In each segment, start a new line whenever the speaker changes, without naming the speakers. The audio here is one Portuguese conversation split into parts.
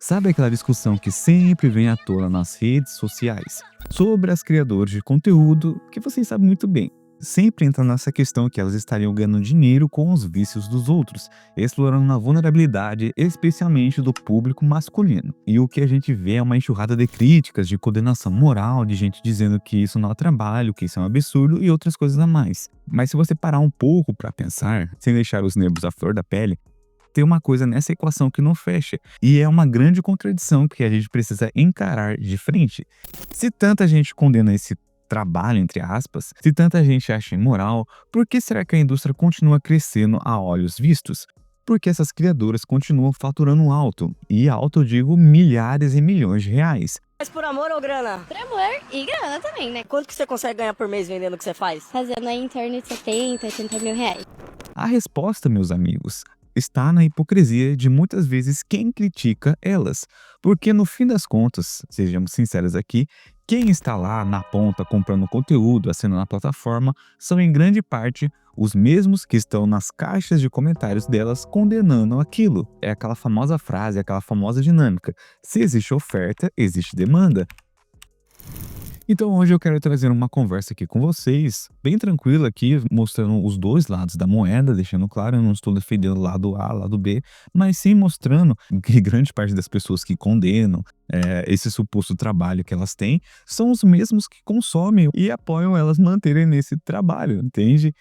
Sabe aquela discussão que sempre vem à tona nas redes sociais sobre as criadoras de conteúdo, que vocês sabem muito bem. Sempre entra nessa questão que elas estariam ganhando dinheiro com os vícios dos outros, explorando a vulnerabilidade, especialmente do público masculino. E o que a gente vê é uma enxurrada de críticas, de condenação moral, de gente dizendo que isso não é trabalho, que isso é um absurdo e outras coisas a mais. Mas se você parar um pouco para pensar, sem deixar os nervos à flor da pele, tem uma coisa nessa equação que não fecha. E é uma grande contradição que a gente precisa encarar de frente. Se tanta gente condena esse trabalho, entre aspas, se tanta gente acha imoral, por que será que a indústria continua crescendo a olhos vistos? Porque essas criadoras continuam faturando alto. E alto eu digo milhares e milhões de reais.
Mas por amor ou grana?
Por amor e grana também, né?
Quanto que você consegue ganhar por mês vendendo o que você faz?
Fazendo aí em torno de 70, 80 mil reais.
A resposta, meus amigos, está na hipocrisia de muitas vezes quem critica elas. Porque no fim das contas, sejamos sinceros aqui, quem está lá na ponta comprando conteúdo, assinando a plataforma, são em grande parte os mesmos que estão nas caixas de comentários delas condenando aquilo. É aquela famosa frase, aquela famosa dinâmica. Se existe oferta, existe demanda. Então hoje eu quero trazer uma conversa aqui com vocês, bem tranquila aqui, mostrando os dois lados da moeda, deixando claro, eu não estou defendendo o lado A, lado B, mas sim mostrando que grande parte das pessoas que condenam esse suposto trabalho que elas têm, são os mesmos que consomem e apoiam elas manterem nesse trabalho, entende?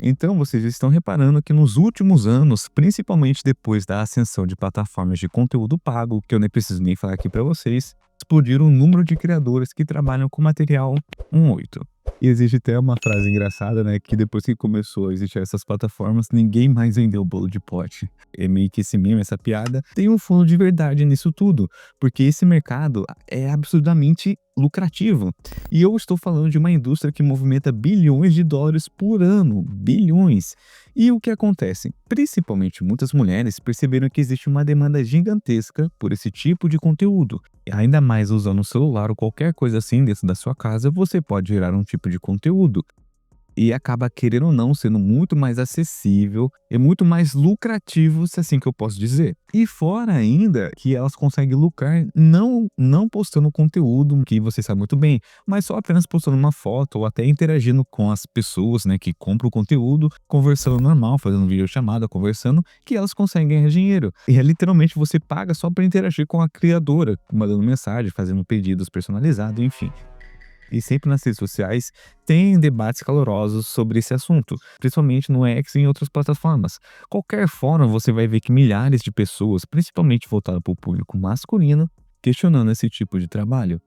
Então vocês estão reparando que nos últimos anos, principalmente depois da ascensão de plataformas de conteúdo pago, que eu nem preciso nem falar aqui para vocês, explodiram o número de criadores que trabalham com material 1.8. E existe até uma frase engraçada, né, que depois que começou a existir essas plataformas, ninguém mais vendeu bolo de pote. É meio que esse meme, essa piada, tem um fundo de verdade nisso tudo, porque esse mercado é absurdamente lucrativo. E eu estou falando de uma indústria que movimenta bilhões de dólares por ano, bilhões. E o que acontece? Principalmente muitas mulheres perceberam que existe uma demanda gigantesca por esse tipo de conteúdo. E ainda mais usando o celular ou qualquer coisa assim dentro da sua casa, você pode gerar um tipo de conteúdo. E acaba, querendo ou não, sendo muito mais acessível e muito mais lucrativo, se é assim que eu posso dizer. E fora ainda que elas conseguem lucrar não postando conteúdo, que você sabe muito bem, mas só apenas postando uma foto ou até interagindo com as pessoas, né, que compram o conteúdo, conversando normal, fazendo videochamada, conversando, que elas conseguem ganhar dinheiro. E é literalmente você paga só para interagir com a criadora, mandando mensagem, fazendo pedidos personalizados, enfim. E sempre nas redes sociais tem debates calorosos sobre esse assunto, principalmente no X e em outras plataformas. Qualquer fórum você vai ver que milhares de pessoas, principalmente voltadas para o público masculino, questionando esse tipo de trabalho.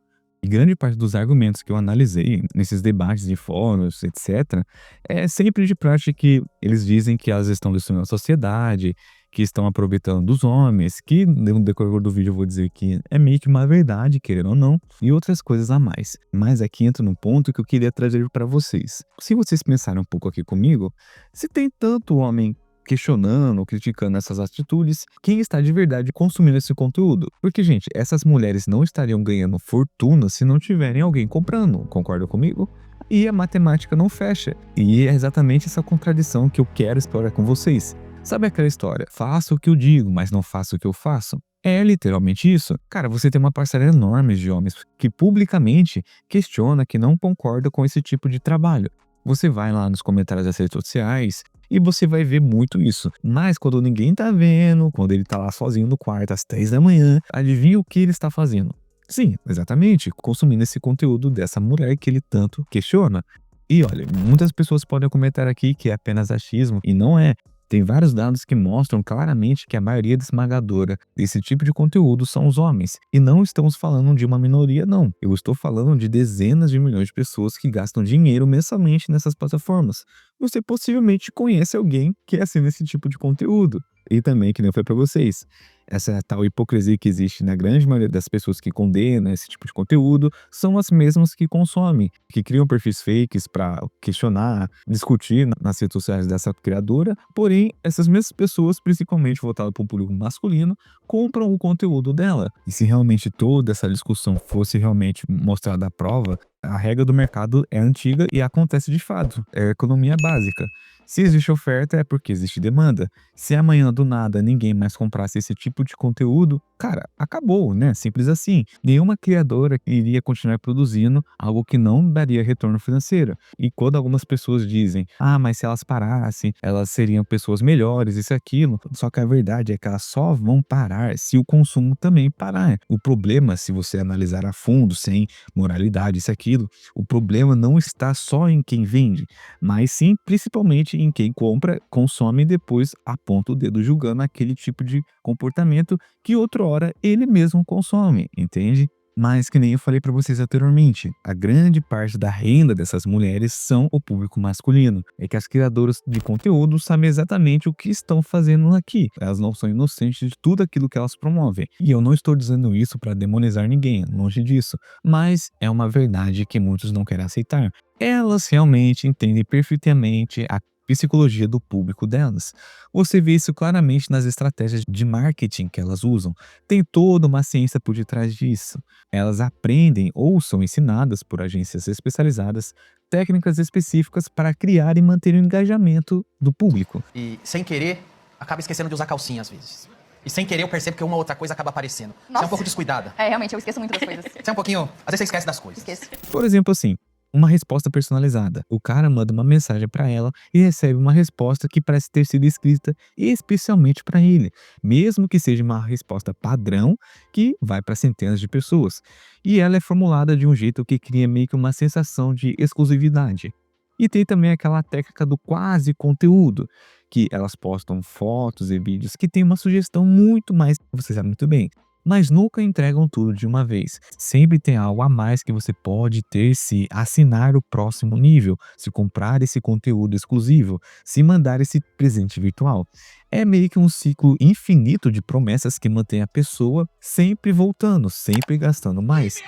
E grande parte dos argumentos que eu analisei nesses debates de fóruns, etc., é sempre de prática que eles dizem que elas estão destruindo a sociedade, que estão aproveitando dos homens, que no decorrer do vídeo eu vou dizer que é meio que uma verdade, querendo ou não, e outras coisas a mais. Mas aqui entra num ponto que eu queria trazer para vocês. Se vocês pensarem um pouco aqui comigo, se tem tanto homem questionando, criticando essas atitudes, quem está de verdade consumindo esse conteúdo? Porque, gente, essas mulheres não estariam ganhando fortuna se não tiverem alguém comprando, concorda comigo? E a matemática não fecha. E é exatamente essa contradição que eu quero explorar com vocês. Sabe aquela história? Faço o que eu digo, mas não faço o que eu faço? É literalmente isso. Cara, você tem uma parcela enorme de homens que publicamente questiona, que não concorda com esse tipo de trabalho. Você vai lá nos comentários das redes sociais e você vai ver muito isso. Mas quando ninguém tá vendo, quando ele tá lá sozinho no quarto às 3 da manhã, adivinha o que ele está fazendo? Sim, exatamente, consumindo esse conteúdo dessa mulher que ele tanto questiona. E olha, muitas pessoas podem comentar aqui que é apenas achismo, e não é. Tem vários dados que mostram claramente que a maioria esmagadora desse tipo de conteúdo são os homens. E não estamos falando de uma minoria, não. Eu estou falando de dezenas de milhões de pessoas que gastam dinheiro mensalmente nessas plataformas. Você possivelmente conhece alguém que assina esse tipo de conteúdo. E também, que nem foi para vocês, essa tal hipocrisia que existe na grande maioria das pessoas que condenam esse tipo de conteúdo são as mesmas que consomem, que criam perfis fakes para questionar, discutir nas redes sociais dessa criadora. Porém, essas mesmas pessoas, principalmente voltadas para o público masculino, compram o conteúdo dela. E se realmente toda essa discussão fosse realmente mostrada à prova, A regra do mercado é antiga e acontece de fato. É economia básica. Se existe oferta, é porque existe demanda. Se amanhã do nada ninguém mais comprasse esse tipo de conteúdo, cara, acabou, né? Simples assim. Nenhuma criadora iria continuar produzindo algo que não daria retorno financeiro. E quando algumas pessoas dizem, mas se elas parassem, elas seriam pessoas melhores, isso e aquilo. Só que a verdade é que elas só vão parar se o consumo também parar. O problema, se você analisar a fundo, sem moralidade, isso e aquilo, o problema não está só em quem vende, mas sim principalmente em quem compra, consome e depois aponta o dedo julgando aquele tipo de comportamento que outrora ele mesmo consome, entende? Mas que nem eu falei para vocês anteriormente, a grande parte da renda dessas mulheres são o público masculino. É que as criadoras de conteúdo sabem exatamente o que estão fazendo aqui. Elas não são inocentes de tudo aquilo que elas promovem. E eu não estou dizendo isso para demonizar ninguém, longe disso. Mas é uma verdade que muitos não querem aceitar. Elas realmente entendem perfeitamente a psicologia do público delas. Você vê isso claramente nas estratégias de marketing que elas usam. Tem toda uma ciência por detrás disso. Elas aprendem ou são ensinadas por agências especializadas técnicas específicas para criar e manter o engajamento do público.
E sem querer, acaba esquecendo de usar calcinha às vezes. E sem querer eu percebo que uma outra coisa acaba aparecendo. Você é um pouco descuidada.
É, realmente, eu esqueço muito das coisas.
Você é um pouquinho... Às vezes você esquece das coisas.
Esqueço.
Por exemplo, assim, uma resposta personalizada. O cara manda uma mensagem para ela e recebe uma resposta que parece ter sido escrita especialmente para ele, mesmo que seja uma resposta padrão que vai para centenas de pessoas. E ela é formulada de um jeito que cria meio que uma sensação de exclusividade. E tem também aquela técnica do quase conteúdo, que elas postam fotos e vídeos que tem uma sugestão muito mais, você sabe muito bem, mas nunca entregam tudo de uma vez. Sempre tem algo a mais que você pode ter se assinar o próximo nível, se comprar esse conteúdo exclusivo, se mandar esse presente virtual. É meio que um ciclo infinito de promessas que mantém a pessoa sempre voltando, sempre gastando mais.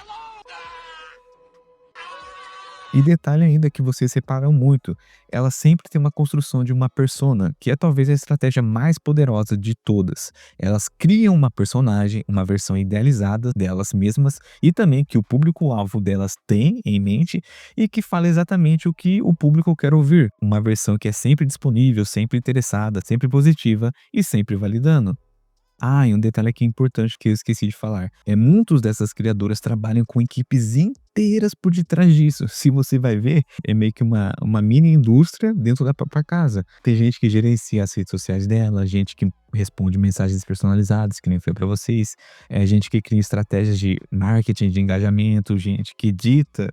E detalhe ainda que vocês separam muito, ela sempre tem uma construção de uma persona, que é talvez a estratégia mais poderosa de todas. Elas criam uma personagem, uma versão idealizada delas mesmas e também que o público-alvo delas tem em mente e que fala exatamente o que o público quer ouvir. Uma versão que é sempre disponível, sempre interessada, sempre positiva e sempre validando. E um detalhe aqui importante que eu esqueci de falar. Muitos dessas criadoras trabalham com equipes inteiras por detrás disso. Se você vai ver, é meio que uma mini indústria dentro da própria casa. Tem gente que gerencia as redes sociais dela, gente que responde mensagens personalizadas, que nem foi para vocês, gente que cria estratégias de marketing, de engajamento, gente que edita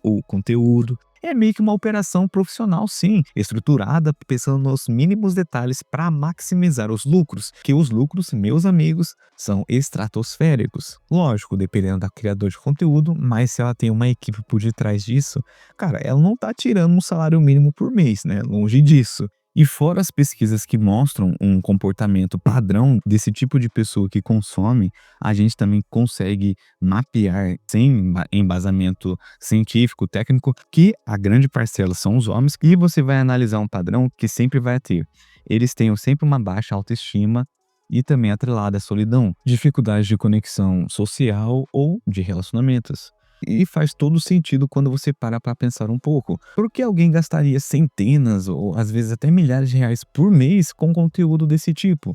o conteúdo. É meio que uma operação profissional, sim, estruturada pensando nos mínimos detalhes para maximizar os lucros, que os lucros, meus amigos, são estratosféricos. Lógico, dependendo da criador de conteúdo, mas se ela tem uma equipe por detrás disso, cara, ela não tá tirando um salário mínimo por mês, né? Longe disso. E fora as pesquisas que mostram um comportamento padrão desse tipo de pessoa que consome, a gente também consegue mapear, sem embasamento científico, técnico, que a grande parcela são os homens, e você vai analisar um padrão que sempre vai ter. Eles têm sempre uma baixa autoestima e também atrelada à solidão, dificuldade de conexão social ou de relacionamentos. E faz todo sentido quando você para pensar um pouco. Por que alguém gastaria centenas ou às vezes até milhares de reais por mês com conteúdo desse tipo?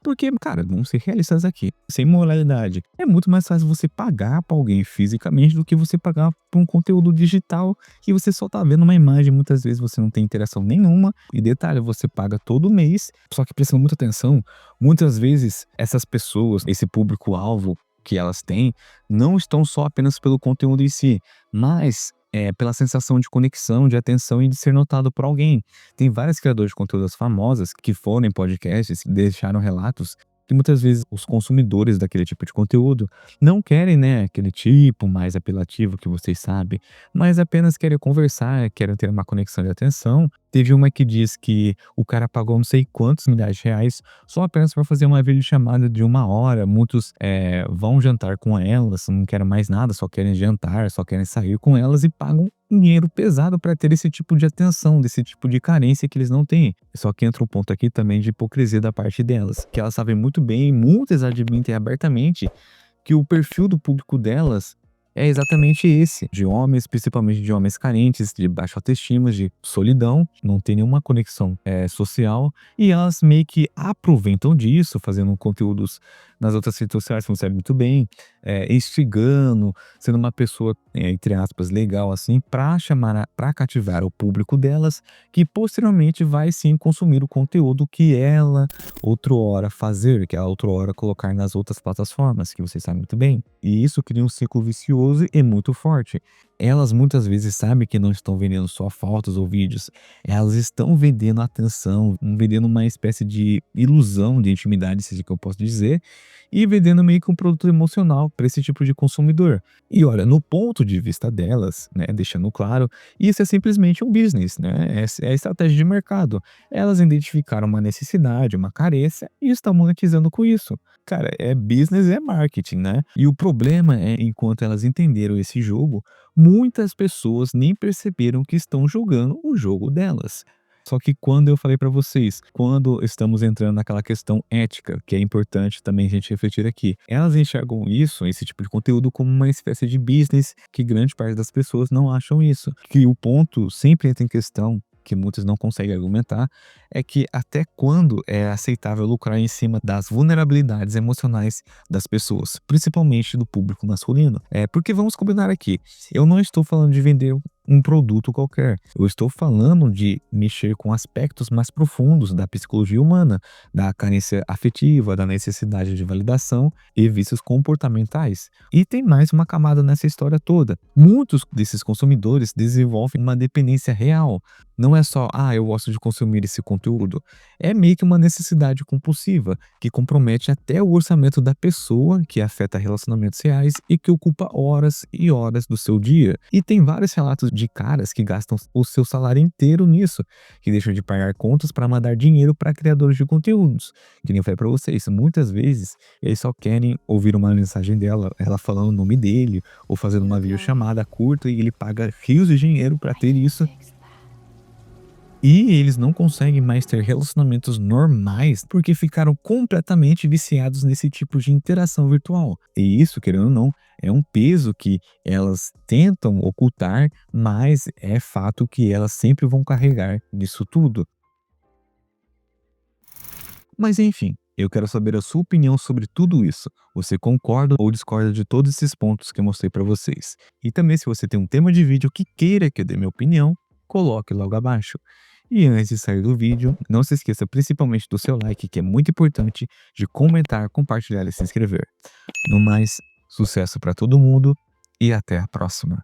Porque, cara, vamos ser realistas aqui, sem moralidade. É muito mais fácil você pagar para alguém fisicamente do que você pagar por um conteúdo digital que você só tá vendo uma imagem. Muitas vezes você não tem interação nenhuma. E detalhe, você paga todo mês. Só que prestando muita atenção, muitas vezes essas pessoas, esse público-alvo que elas têm, não estão só apenas pelo conteúdo em si, mas pela sensação de conexão, de atenção e de ser notado por alguém. Tem vários criadores de conteúdos famosas que foram em podcasts, deixaram relatos que muitas vezes os consumidores daquele tipo de conteúdo não querem, né, aquele tipo mais apelativo que vocês sabem, mas apenas querem conversar, querem ter uma conexão de atenção. Teve uma que diz que o cara pagou não sei quantos milhares de reais só apenas para fazer uma videochamada de 1 hora. Muitos vão jantar com elas, não querem mais nada, só querem jantar, só querem sair com elas e pagam dinheiro pesado para ter esse tipo de atenção, desse tipo de carência que eles não têm. Só que entra um ponto aqui também de hipocrisia da parte delas, que elas sabem muito bem, muitas admitem abertamente, que o perfil do público delas é exatamente esse, de homens, principalmente de homens carentes, de baixa autoestima, de solidão, não tem nenhuma conexão social, e elas meio que aproveitam disso, fazendo conteúdos nas outras redes sociais, que não sabe muito bem, instigando, sendo uma pessoa, entre aspas, legal assim, para cativar o público delas, que posteriormente vai sim consumir o conteúdo que ela outrora fazer, que ela outrora colocar nas outras plataformas, que vocês sabem muito bem. E isso cria um ciclo vicioso e muito forte. Elas muitas vezes sabem que não estão vendendo só fotos ou vídeos, elas estão vendendo atenção, vendendo uma espécie de ilusão de intimidade, se é que eu posso dizer, e vendendo meio que um produto emocional para esse tipo de consumidor. E olha, no ponto de vista delas, né, deixando claro, isso é simplesmente um business, né? É estratégia de mercado. Elas identificaram uma necessidade, uma carência e estão monetizando com isso. Cara, é business, é marketing, né? E o problema é, enquanto elas entenderam esse jogo, muitas pessoas nem perceberam que estão jogando o jogo delas. Só que quando eu falei pra vocês, quando estamos entrando naquela questão ética, que é importante também a gente refletir aqui, elas enxergam isso, esse tipo de conteúdo, como uma espécie de business, que grande parte das pessoas não acham isso. Que o ponto sempre entra em questão, que muitos não conseguem argumentar, é que até quando é aceitável lucrar em cima das vulnerabilidades emocionais das pessoas, principalmente do público masculino. Porque vamos combinar aqui, eu não estou falando de vender um produto qualquer. Eu estou falando de mexer com aspectos mais profundos da psicologia humana, da carência afetiva, da necessidade de validação e vícios comportamentais. E tem mais uma camada nessa história toda. Muitos desses consumidores desenvolvem uma dependência real. Não é só, eu gosto de consumir esse conteúdo. É meio que uma necessidade compulsiva, que compromete até o orçamento da pessoa, que afeta relacionamentos reais e que ocupa horas e horas do seu dia. E tem vários relatos de caras que gastam o seu salário inteiro nisso, que deixam de pagar contas para mandar dinheiro para criadores de conteúdos. Que nem eu falei para vocês, muitas vezes eles só querem ouvir uma mensagem dela, ela falando o nome dele, ou fazendo uma videochamada curta e ele paga rios de dinheiro para ter isso. E eles não conseguem mais ter relacionamentos normais porque ficaram completamente viciados nesse tipo de interação virtual. E isso, querendo ou não, é um peso que elas tentam ocultar, mas é fato que elas sempre vão carregar nisso tudo. Mas enfim, eu quero saber a sua opinião sobre tudo isso. Você concorda ou discorda de todos esses pontos que eu mostrei para vocês? E também, se você tem um tema de vídeo que queira que eu dê minha opinião, coloque logo abaixo. E antes de sair do vídeo, não se esqueça principalmente do seu like, que é muito importante, de comentar, compartilhar e se inscrever. No mais, sucesso para todo mundo e até a próxima.